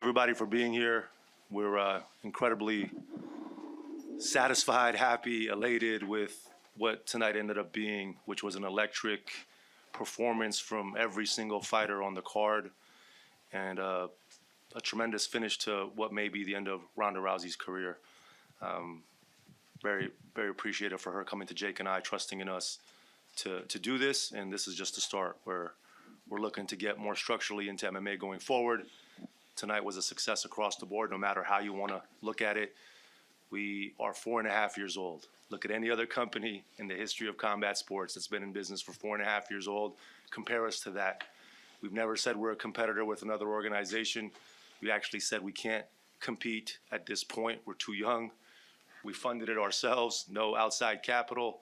everybody for being here. We're incredibly satisfied, happy, elated with what tonight ended up being, which was an electric performance from every single fighter on the card, and a tremendous finish to what may be the end of Ronda Rousey's career. Very, very appreciative for her coming to Jake and I, trusting in us to do this, and this is just a start. We're looking to get more structurally into MMA going forward. Tonight was a success across the board, no matter how you want to look at it. We are 4.5 years old. Look at any other company in the history of combat sports that's been in business for 4.5 years old. Compare us to that. We've never said we're a competitor with another organization. We actually said we can't compete at this point. We're too young. We funded it ourselves, no outside capital,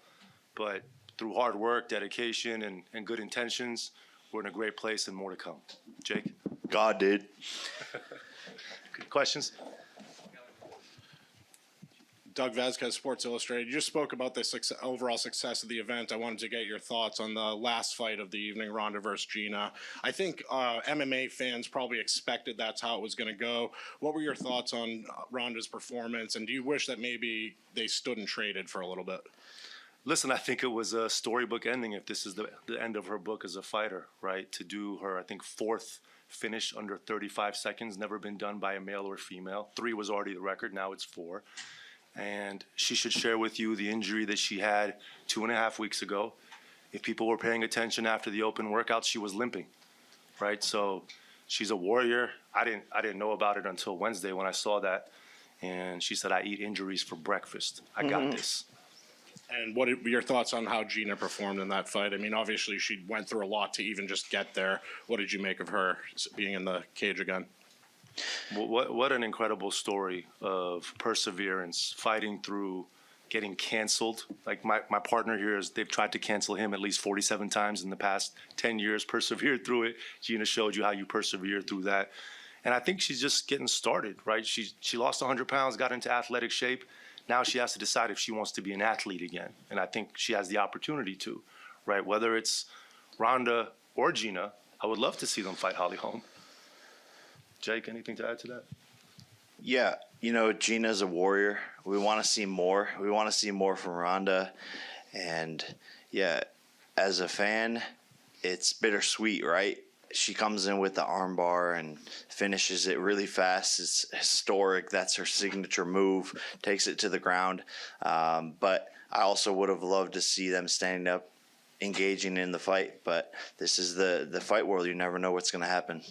but through hard work, dedication, and good intentions, we're in a great place and more to come. Jake? God did. Good questions? Doug Vasquez, Sports Illustrated. You just spoke about the overall success of the event. I wanted to get your thoughts on the last fight of the evening, Ronda versus Gina. I think MMA fans probably expected that's how it was going to go. What were your thoughts on Ronda's performance, and do you wish that maybe they stood and traded for a little bit? Listen, I think it was a storybook ending if this is the end of her book as a fighter, right? To do her, I think, fourth finish under 35 seconds, never been done by a male or female. 3 was already the record, now it's 4. And she should share with you the injury that she had 2.5 weeks ago. If people were paying attention after the open workouts, she was limping, right? So she's a warrior. I didn't know about it until Wednesday when I saw that. And she said, I eat injuries for breakfast. I got this. And what are your thoughts on how Gina performed in that fight? I mean, obviously she went through a lot to even just get there. What did you make of her being in the cage again? What an incredible story of perseverance, fighting through getting canceled. Like my partner here, they've tried to cancel him at least 47 times in the past 10 years, persevered through it. Gina showed you how you persevere through that. And I think she's just getting started, right? She lost 100 pounds, got into athletic shape. Now she has to decide if she wants to be an athlete again. And I think she has the opportunity to, right? Whether it's Ronda or Gina, I would love to see them fight Holly Holm. Jake, anything to add to that? Yeah, you know, Gina's a warrior. We want to see more. We want to see more from Ronda. And, yeah, as a fan, it's bittersweet, right? She comes in with the armbar and finishes it really fast. It's historic. That's her signature move, takes it to the ground. But I also would have loved to see them standing up, engaging in the fight. But this is the fight world. You never know what's going to happen.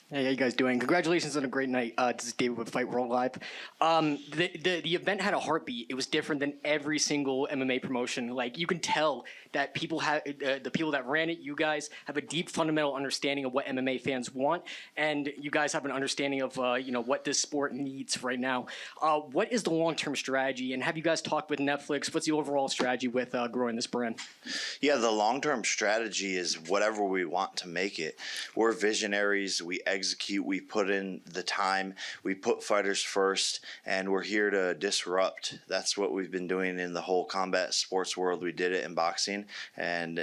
Hey, how you guys doing? Congratulations on a great night. This is David with Fight World Live. The event had a heartbeat. It was different than every single MMA promotion. Like, you can tell that people have the people that ran it. You guys have a deep fundamental understanding of what MMA fans want, and you guys have an understanding of what this sport needs right now. What is the long-term strategy, and have you guys talked with Netflix? What's the overall strategy with growing this brand? Yeah, the long-term strategy is whatever we want to make it. We're visionaries. We execute. We put in the time. We put fighters first, and we're here to disrupt. That's what we've been doing in the whole combat sports world. We did it in boxing, and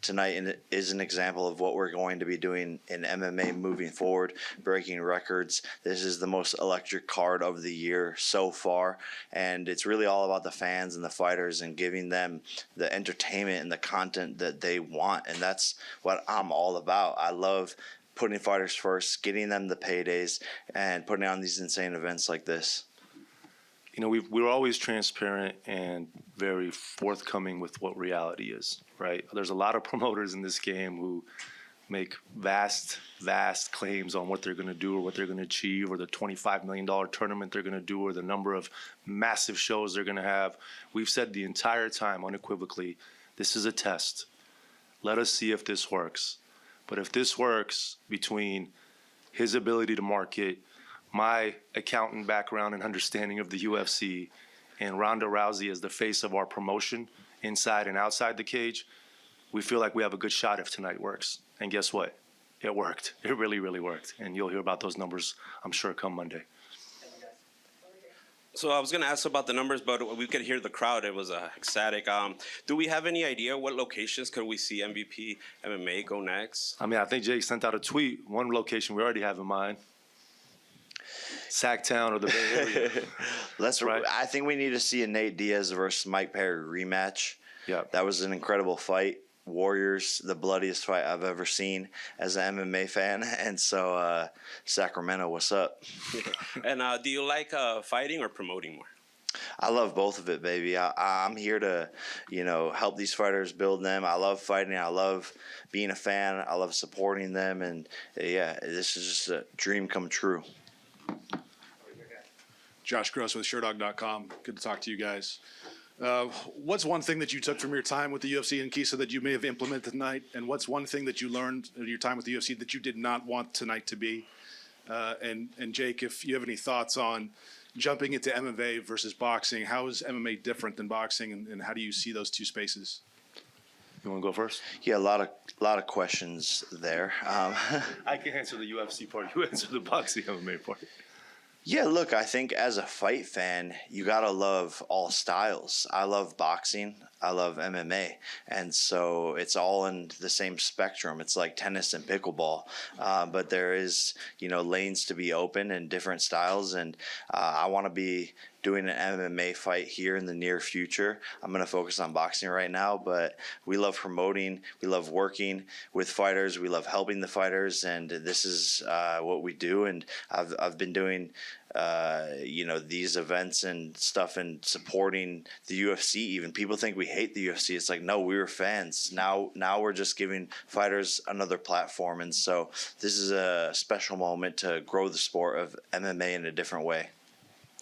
tonight is an example of what we're going to be doing in MMA moving forward, breaking records. This is the most electric card of the year so far, and it's really all about the fans and the fighters and giving them the entertainment and the content that they want, and that's what I'm all about. I love putting fighters first, getting them the paydays, and putting on these insane events like this. You know, we're always transparent and very forthcoming with what reality is, right? There's a lot of promoters in this game who make vast claims on what they're going to do or what they're going to achieve or the $25 million tournament they're going to do or the number of massive shows they're going to have. We've said the entire time unequivocally, this is a test. Let us see if this works. But if this works between his ability to market, my accountant background and understanding of the UFC, and Ronda Rousey as the face of our promotion inside and outside the cage, we feel like we have a good shot if tonight works. And guess what? It worked. It really, really worked. And you'll hear about those numbers, I'm sure, come Monday. So I was going to ask about the numbers, but we could hear the crowd. It was ecstatic. Do we have any idea what locations could we see MVP MMA go next? I mean, I think Jake sent out a tweet. One location we already have in mind. Sacktown or the Bay Area. Right. I think we need to see a Nate Diaz versus Mike Perry rematch. Yeah. That was an incredible fight. Warriors, the bloodiest fight I've ever seen as an MMA fan. And so, Sacramento, what's up? And do you like fighting or promoting more? I love both of it, baby. I'm here to, help these fighters, build them. I love fighting. I love being a fan. I love supporting them. And, yeah, this is just a dream come true. Josh Gross with SureDog.com. Good to talk to you guys. What's one thing that you took from your time with the UFC and Kisa that you may have implemented tonight? And what's one thing that you learned in your time with the UFC that you did not want tonight to be? And Jake, if you have any thoughts on jumping into MMA versus boxing, how is MMA different than boxing, and how do you see those two spaces? You want to go first? Yeah, a lot of questions there. I can answer the UFC part. You answer the boxing MMA part. Yeah, look, I think as a fight fan, you gotta love all styles. I love boxing. I love MMA. And so it's all in the same spectrum. It's like tennis and pickleball. But there is, lanes to be open and different styles. And I want to be doing an MMA fight here in the near future. I'm going to focus on boxing right now, but we love promoting. We love working with fighters. We love helping the fighters. And this is what we do. And I've been doing these events and stuff and supporting the UFC. Even people think we hate the UFC. It's like, no, we were fans. Now we're just giving fighters another platform. And so this is a special moment to grow the sport of MMA in a different way.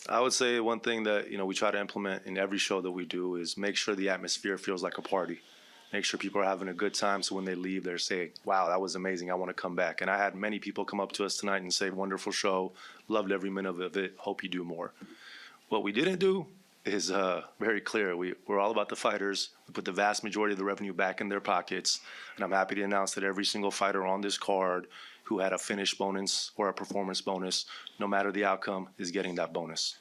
I would say one thing that, we try to implement in every show that we do is make sure the atmosphere feels like a party. Make sure people are having a good time, so when they leave, they're saying, wow, that was amazing, I want to come back. And I had many people come up to us tonight and say, wonderful show, loved every minute of it, hope you do more. What we didn't do is very clear. We're all about the fighters. We put the vast majority of the revenue back in their pockets, and I'm happy to announce that every single fighter on this card who had a finish bonus or a performance bonus, no matter the outcome, is getting that bonus.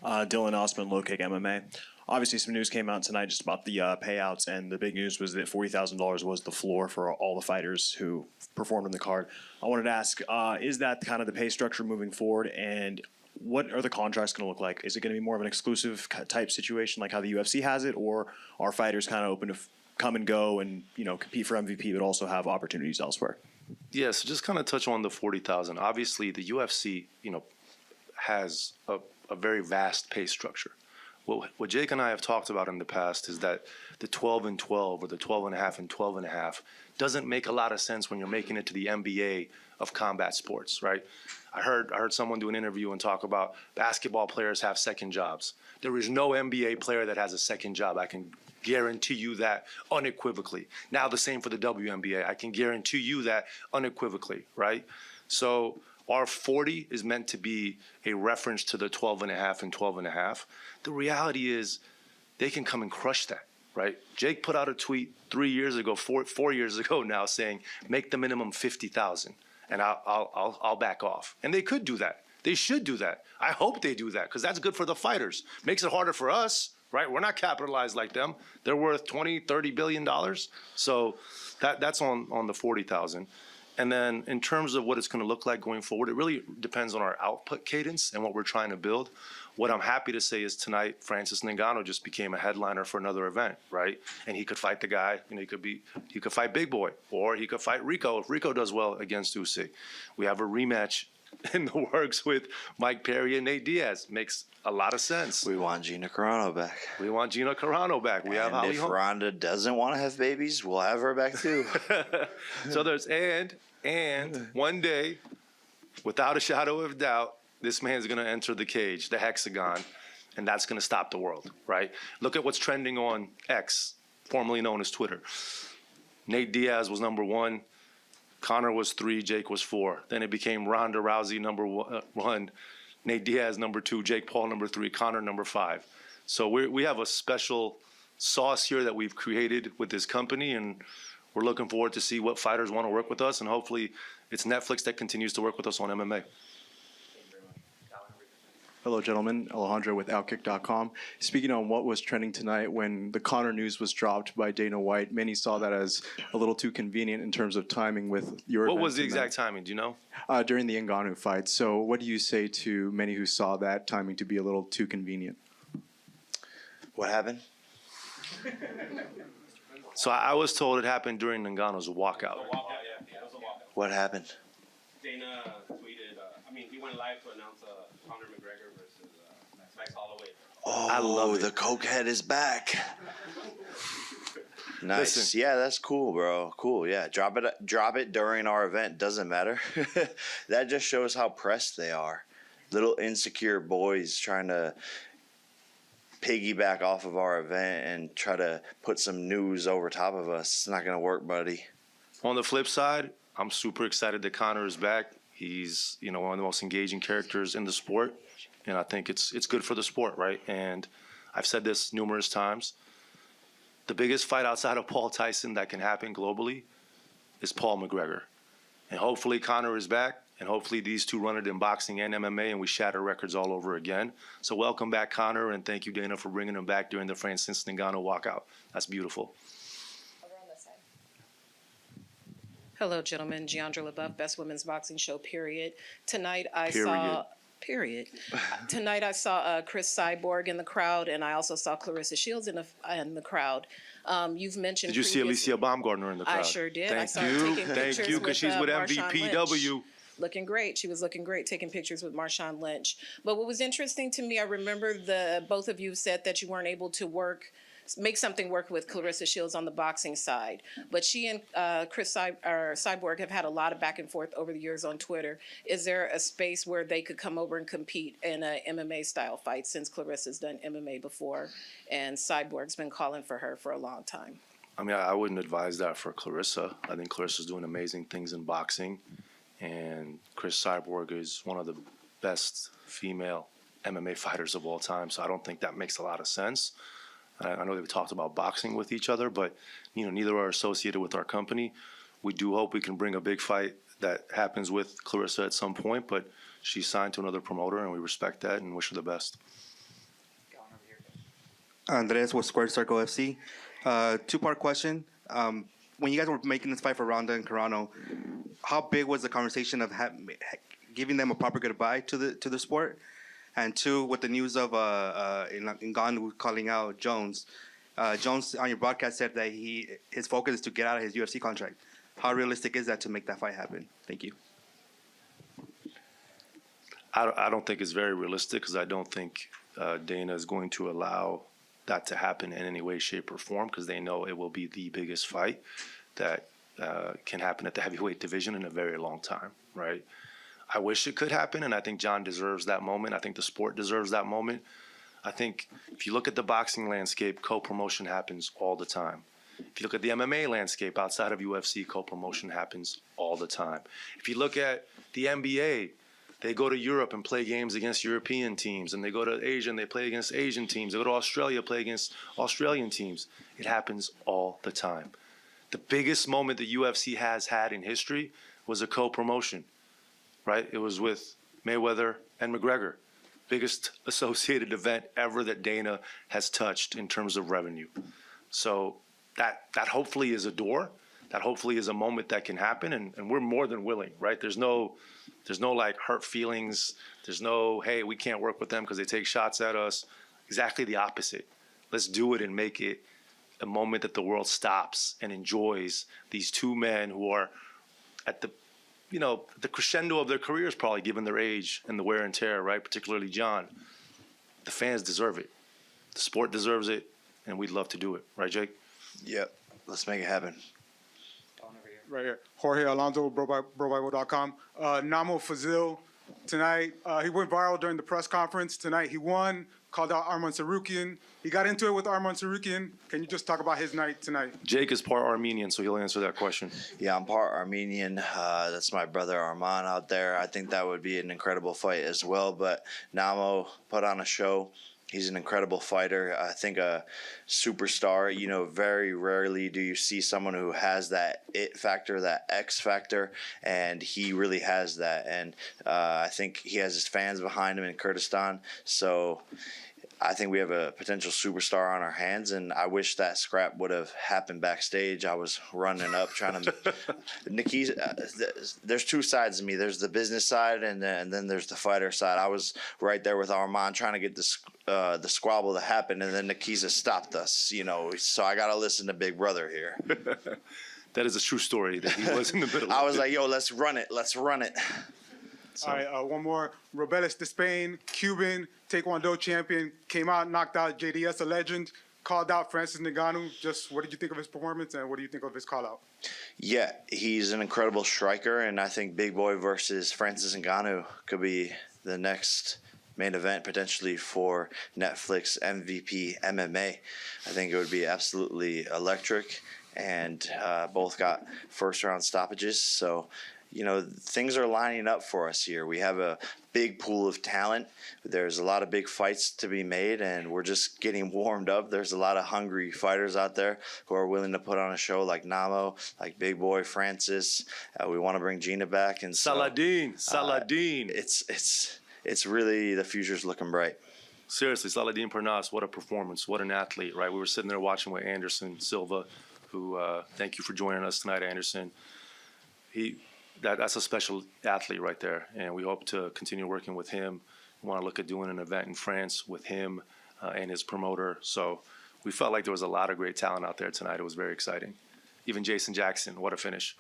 Dylan Osman, Low Kick MMA. Obviously, some news came out tonight just about the payouts, and the big news was that $40,000 was the floor for all the fighters who performed on the card. I wanted to ask, is that kind of the pay structure moving forward, and what are the contracts going to look like? Is it going to be more of an exclusive type situation like how the UFC has it, or are fighters kind of open to come and go and compete for MVP but also have opportunities elsewhere? Yeah, so just kind of touch on the 40,000. Obviously, the UFC, has a very vast pay structure. What Jake and I have talked about in the past is that the 12 and 12 or the 12 and a half and 12 and a half doesn't make a lot of sense when you're making it to the NBA of combat sports, right? I heard someone do an interview and talk about basketball players have second jobs. There is no NBA player that has a second job. I can guarantee you that unequivocally. Now the same for the WNBA. I can guarantee you that unequivocally, right? So our 40 is meant to be a reference to the 12 and a half and 12 and a half. The reality is they can come and crush that, right? Jake put out a tweet 3 years ago, four years ago now, saying make the minimum 50,000, and I'll back off. And they could do that. They should do that. I hope they do that because that's good for the fighters. Makes it harder for us, right? We're not capitalized like them. They're worth $20-30 billion. So that's on the 40,000. And then in terms of what it's going to look like going forward, it really depends on our output cadence and what we're trying to build. What I'm happy to say is tonight, Francis Ngannou just became a headliner for another event, right? And he could fight the guy, he could fight Big Boy, or he could fight Rico if Rico does well against Usyk. We have a rematch in the works with Mike Perry and Nate Diaz. Makes a lot of sense. We want Gina Carano back. We want Gina Carano back. We have if Ronda doesn't want to have babies, we'll have her back too. So there's and one day, without a shadow of doubt, this man's going to enter the cage, the hexagon, and that's going to stop the world, right? Look at what's trending on X, formerly known as Twitter. Nate Diaz was number 1. Conor was 3, Jake was 4. Then it became Ronda Rousey number 1, Nate Diaz number 2, Jake Paul number 3, Conor number 5. So we have a special sauce here that we've created with this company, and we're looking forward to see what fighters want to work with us, and hopefully it's Netflix that continues to work with us on MMA. Hello, gentlemen. Alejandro with Outkick.com. Speaking on what was trending tonight, when the Conor news was dropped by Dana White, many saw that as a little too convenient in terms of timing with your What event was the tonight. exact timing? Do you know? During the Ngannou fight. So what do you say to many who saw that timing to be a little too convenient? What happened? So I was told it happened during Ngannou's walkout. What happened? Dana tweeted, he went live to announce Conor McGregor versus Max Holloway. I love Oh, it. the cokehead is back. Nice. Listen. Yeah, that's cool, bro. Cool. Yeah, drop it during our event. Doesn't matter. That just shows how pressed they are. Little insecure boys trying to piggyback off of our event and try to put some news over top of us. It's not gonna work, buddy. On the flip side, I'm super excited that Conor is back. He's, one of the most engaging characters in the sport, and I think it's good for the sport, right? And I've said this numerous times. The biggest fight outside of Paul Tyson that can happen globally is Paul McGregor. And hopefully Conor is back, and hopefully these two run it in boxing and MMA, and we shatter records all over again. So welcome back, Conor, and thank you, Dana, for bringing him back during the Francis Ngannou walkout. That's beautiful. Hello, gentlemen. Giandra LaBeouf, Best Women's Boxing Show, period. Tonight I Period. saw... Period. Tonight I saw Chris Cyborg in the crowd, and I also saw Clarissa Shields in the crowd. You've mentioned... Did you see previously- Alicia Baumgartner in the crowd? I sure did. I Thank saw her you. taking Thank pictures you, because she's with Marshawn MVPW. Lynch. Looking great. She was looking great taking pictures with Marshawn Lynch. But what was interesting to me, I remember both of you said that you weren't able to make something work with Clarissa Shields on the boxing side. But she and Cyborg have had a lot of back and forth over the years on Twitter. Is there a space where they could come over and compete in a MMA style fight, since Clarissa's done MMA before and Cyborg's been calling for her for a long time? I wouldn't advise that for Clarissa. I think Clarissa's doing amazing things in boxing, and Chris Cyborg is one of the best female MMA fighters of all time, so I don't think that makes a lot of sense. I know they've talked about boxing with each other, but neither are associated with our company. We do hope we can bring a big fight that happens with Clarissa at some point, but she's signed to another promoter, and we respect that and wish her the best. Andres with Squared Circle FC. Two-part question. When you guys were making this fight for Ronda and Carano, how big was the conversation of giving them a proper goodbye to the sport? And two, with the news of Ngannou calling out Jones, Jones on your broadcast said that his focus is to get out of his UFC contract. How realistic is that to make that fight happen? Thank you. I don't think it's very realistic, because I don't think Dana is going to allow that to happen in any way, shape, or form, because they know it will be the biggest fight that can happen at the heavyweight division in a very long time, right? I wish it could happen, and I think John deserves that moment. I think the sport deserves that moment. I think if you look at the boxing landscape, co-promotion happens all the time. If you look at the MMA landscape outside of UFC, co-promotion happens all the time. If you look at the NBA, they go to Europe and play games against European teams, and they go to Asia and they play against Asian teams. They go to Australia, play against Australian teams. It happens all the time. The biggest moment the UFC has had in history was a co-promotion, right? It was with Mayweather and McGregor. Biggest associated event ever that Dana has touched in terms of revenue. So that hopefully is a door. That hopefully is a moment that can happen, and we're more than willing, right? There's no like hurt feelings. There's no, hey, we can't work with them because they take shots at us. Exactly the opposite. Let's do it and make it a moment that the world stops and enjoys these two men who are at the crescendo of their careers, probably, given their age and the wear and tear, right? Particularly John. The fans deserve it. The sport deserves it, and we'd love to do it. Right, Jake? Yep. Let's make it happen. Right here. Jorge Alonso, BroBible.com. Namo Fazil, tonight, he went viral during the press conference. Tonight he won, called out Arman Sarukian. He got into it with Arman Sarukian. Can you just talk about his night tonight? Jake is part Armenian, so he'll answer that question. Yeah, I'm part Armenian. That's my brother Arman out there. I think that would be an incredible fight as well. But Namo put on a show. He's an incredible fighter. I think a superstar. You know, very rarely do you see someone who has that it factor, that X factor, and he really has that. And I think he has his fans behind him in Kurdistan. So I think we have a potential superstar on our hands, and I wish that scrap would have happened backstage. I was running up trying to Nakisa. There's two sides of me. There's the business side, and then there's the fighter side. I was right there with Armand trying to get the squabble to happen, and then Nakisa stopped us. You know, so I got to listen to Big Brother here. That is a true story that he was in the middle. I was like, yo, let's run it. Let's run it. So. All right, one more. Robeles de Spain, Cuban, Taekwondo champion, came out, knocked out JDS, a legend, called out Francis Ngannou. Just what did you think of his performance, and what do you think of his call out? Yeah, he's an incredible striker, and I think Big Boy versus Francis Ngannou could be the next main event potentially for Netflix MVP MMA. I think it would be absolutely electric, and both got first-round stoppages, so you know, things are lining up for us here. We have a big pool of talent. There's a lot of big fights to be made, and we're just getting warmed up. There's a lot of hungry fighters out there who are willing to put on a show like Namo, like Big Boy, Francis. We want to bring Gina back. And so, Saladin. It's really, the future's looking bright. Seriously, Saladin Pernas, what a performance, what an athlete, right? We were sitting there watching with Anderson Silva, who, thank you for joining us tonight, Anderson. That's a special athlete right there, and we hope to continue working with him. We want to look at doing an event in France with him and his promoter. So we felt like there was a lot of great talent out there tonight. It was very exciting. Even Jason Jackson, what a finish.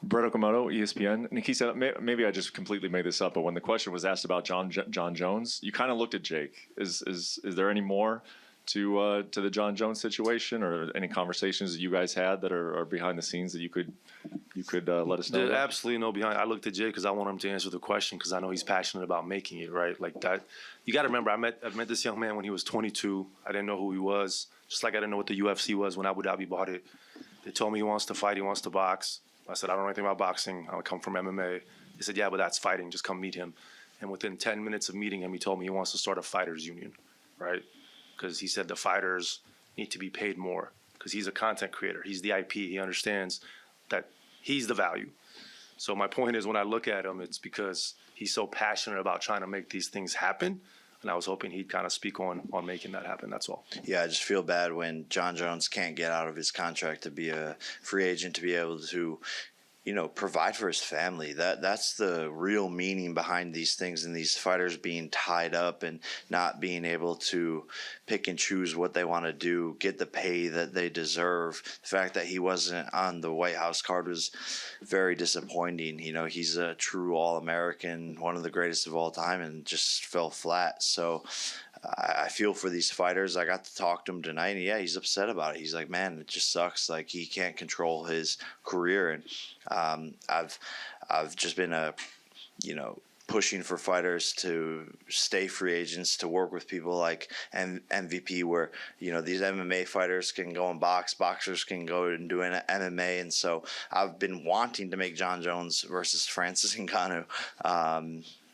Brett Okamoto, ESPN. Nakisa, maybe I just completely made this up, but when the question was asked about John Jones, you kind of looked at Jake. Is there any more to the John Jones situation, or any conversations that you guys had that are behind the scenes that you could let us know There's about? absolutely no behind. I looked at Jay because I want him to answer the question because I know he's passionate about making it, right? Like that. You got to remember, I met this young man when he was 22. I didn't know who he was, just like I didn't know what the UFC was when Abu Dhabi bought it. They told me he wants to fight, he wants to box. I said, I don't know anything about boxing. I come from MMA. They said, yeah, but that's fighting. Just come meet him. And within 10 minutes of meeting him, he told me he wants to start a fighters union, right? Because he said the fighters need to be paid more because he's a content creator. He's the IP. He understands that he's the value. So my point is, when I look at him, it's because he's so passionate about trying to make these things happen. And I was hoping he'd kind of speak on making that happen. That's all. Yeah, I just feel bad when John Jones can't get out of his contract to be a free agent, to be able to, you know, provide for his family. That's the real meaning behind these things, and these fighters being tied up and not being able to pick and choose what they want to do, get the pay that they deserve. The fact that he wasn't on the White House card was very disappointing. You know, he's a true All-American, one of the greatest of all time, and just fell flat. So I feel for these fighters. I got to talk to him tonight, and yeah, he's upset about it. He's like, man, it just sucks. Like, he can't control his career. And I've just been pushing for fighters to stay free agents, to work with people like MVP, where, you know, these MMA fighters can go and box, boxers can go and do an MMA. And so I've been wanting to make John Jones versus Francis Ngannou.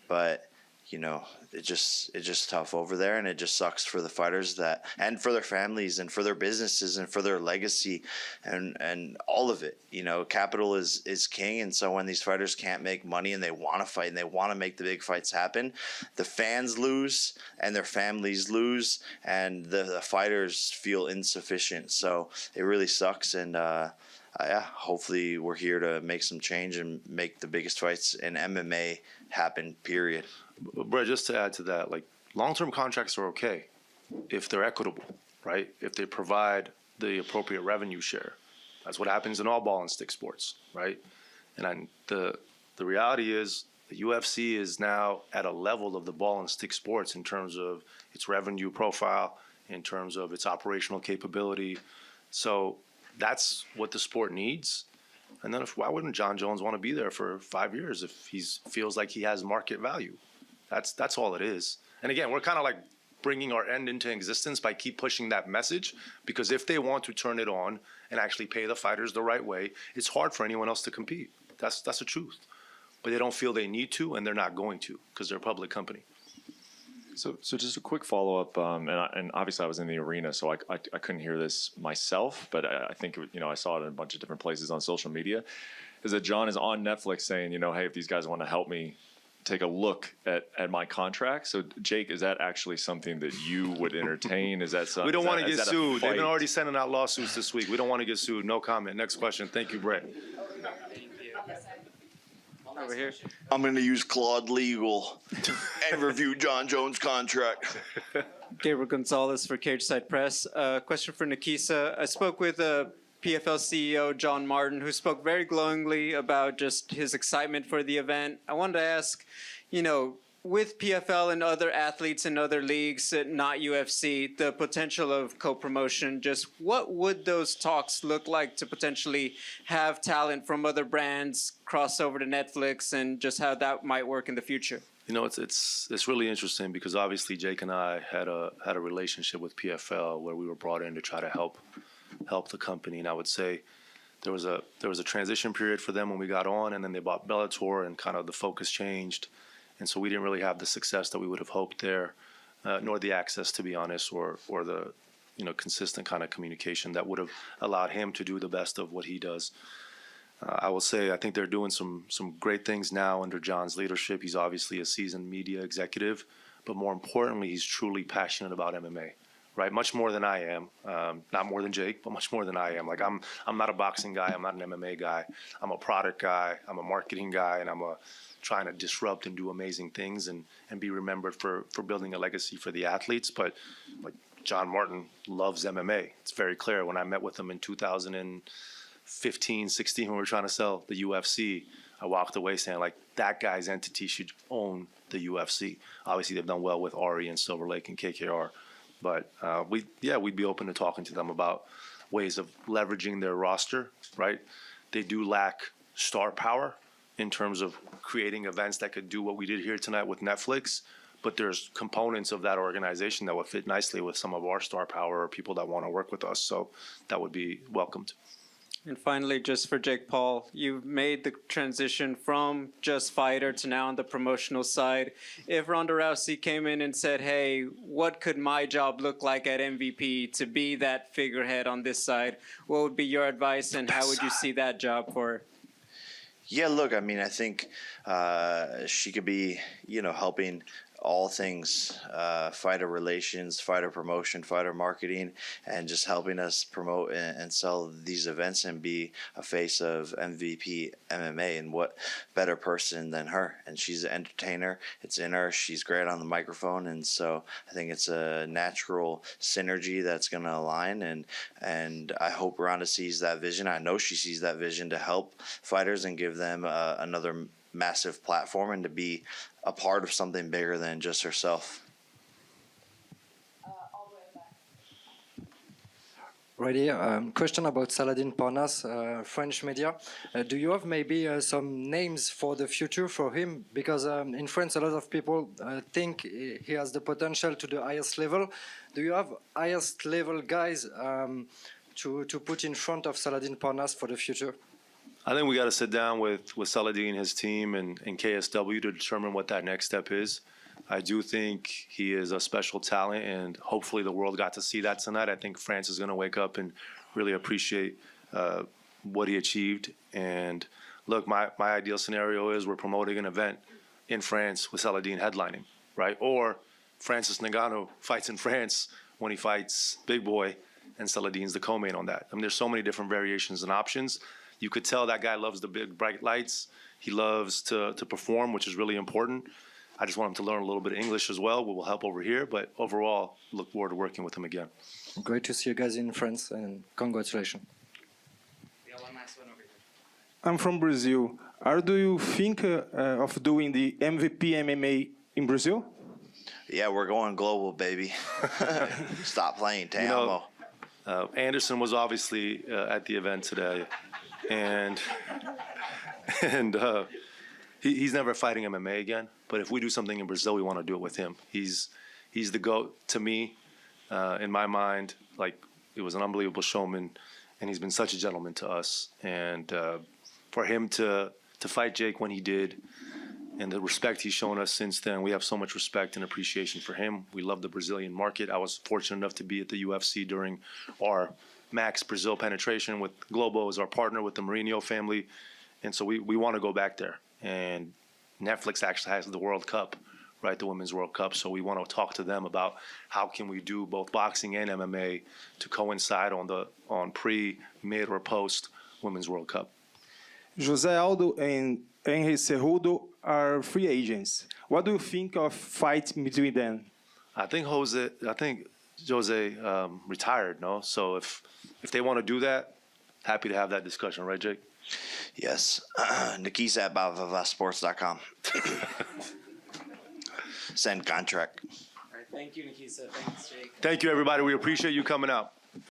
But you know, it's just tough over there, and it just sucks for the fighters and for their families and for their businesses and for their legacy and all of it. You know, capital is king, and so when these fighters can't make money and they want to fight and they want to make the big fights happen, the fans lose and their families lose, and the fighters feel insufficient. So it really sucks, and yeah, hopefully we're here to make some change and make the biggest fights in MMA happen, period. Brett, just to add to that, like, long-term contracts are okay if they're equitable, right? If they provide the appropriate revenue share. That's what happens in all ball and stick sports, right? And the reality is the UFC is now at a level of the ball and stick sports in terms of its revenue profile, in terms of its operational capability. So that's what the sport needs. And then why wouldn't John Jones want to be there for 5 years if he feels like he has market value? That's all it is. And again, we're kind of like bringing our end into existence by keep pushing that message, because if they want to turn it on and actually pay the fighters the right way, it's hard for anyone else to compete. That's the truth. But they don't feel they need to, and they're not going to because they're a public company. So just a quick follow up, and obviously I was in the arena, so I couldn't hear this myself, but I think I saw it in a bunch of different places on social media. Is that John is on Netflix saying, hey, if these guys want to help me take a look at my contract. So Jake, is that actually something that you would entertain? Is that something? We don't want to get sued. They've been fight? already sending out lawsuits this week. We don't want to get sued. No comment. Next question. Thank you, Brett. Over here. I'm going to use Claude Legal and review John Jones' contract. Gabriel Gonzalez for Cageside Press. Question for Nakisa. I spoke with PFL CEO John Martin, who spoke very glowingly about just his excitement for the event. I wanted to ask, with PFL and other athletes in other leagues, not UFC, the potential of co-promotion, just what would those talks look like to potentially have talent from other brands cross over to Netflix, and just how that might work in the future? It's really interesting because obviously Jake and I had a relationship with PFL where we were brought in to try to help the company, and I would say there was a transition period for them when we got on, and then they bought Bellator, and kind of the focus changed. And so we didn't really have the success that we would have hoped there, nor the access, to be honest, or the consistent kind of communication that would have allowed him to do the best of what he does. I will say I think they're doing some great things now under John's leadership. He's obviously a seasoned media executive, but more importantly, he's truly passionate about MMA. Right, much more than I am. Not more than Jake, but much more than I am. Like I'm not a boxing guy. I'm not an MMA guy. I'm a product guy. I'm a marketing guy, and I'm trying to disrupt and do amazing things and be remembered for building a legacy for the athletes. But like John Martin loves MMA. It's very clear. When I met with him in 2015, 16, when we were trying to sell the UFC, I walked away saying like that guy's entity should own the UFC. Obviously, they've done well with Ari and Silver Lake and KKR. But we'd be open to talking to them about ways of leveraging their roster, right? They do lack star power in terms of creating events that could do what we did here tonight with Netflix, but there's components of that organization that would fit nicely with some of our star power or people that want to work with us, so that would be welcomed. And finally, just for Jake Paul, you've made the transition from just fighter to now on the promotional side. If Ronda Rousey came in and said, hey, what could my job look like at MVP to be that figurehead on this side, what would be your advice, and how would you see that job for her? Yeah, look, I mean, I think she could be, helping all things fighter relations, fighter promotion, fighter marketing, and just helping us promote and sell these events and be a face of MVP MMA. And what better person than her? And she's an entertainer. It's in her. She's great on the microphone. And so I think it's a natural synergy that's going to align. And I hope Ronda sees that vision. I know she sees that vision to help fighters and give them another massive platform and to be a part of something bigger than just herself. Right here, question about Saladin Parnasse, French media. Do you have maybe some names for the future for him? Because in France, a lot of people think he has the potential to the highest level. Do you have highest level guys to put in front of Saladin Parnasse for the future? I think we got to sit down with Saladin and his team and KSW to determine what that next step is. I do think he is a special talent, and hopefully the world got to see that tonight. I think France is going to wake up and really appreciate what he achieved. And look, my ideal scenario is we're promoting an event in France with Saladin headlining, right? Or Francis Ngannou fights in France when he fights Big Boy, and Saladin's the co-main on that. I mean, there's so many different variations and options. You could tell that guy loves the big, bright lights. He loves to perform, which is really important. I just want him to learn a little bit of English as well, which will help over here. But overall, look forward to working with him again. Great to see you guys in France, and congratulations. I'm from Brazil. Do you think of doing the MVP MMA in Brazil? Yeah, we're going global, baby. Stop playing, Tambo. Anderson was obviously at the event today. And he's never fighting MMA again. But if we do something in Brazil, we want to do it with him. He's the GOAT to me. In my mind, like, it was an unbelievable showman, and he's been such a gentleman to us. And for him to fight Jake when he did, and the respect he's shown us since then. We have so much respect and appreciation for him. We love the Brazilian market. I was fortunate enough to be at the UFC during our Max Brazil penetration with Globo as our partner with the Mourinho family. And so we want to go back there. And Netflix actually has the World Cup, right, the Women's World Cup. So we want to talk to them about how can we do both boxing and MMA to coincide on pre, mid, or post Women's World Cup. José Aldo and Henry Cejudo are free agents. What do you think of fight between them? I think Jose retired, no? So if they want to do that, happy to have that discussion, right, Jake? Yes. Nakisa at bavavasports.com. Send contract. All right, thank you, Nakisa. Thanks, Jake. Thank you, everybody. We appreciate you coming out.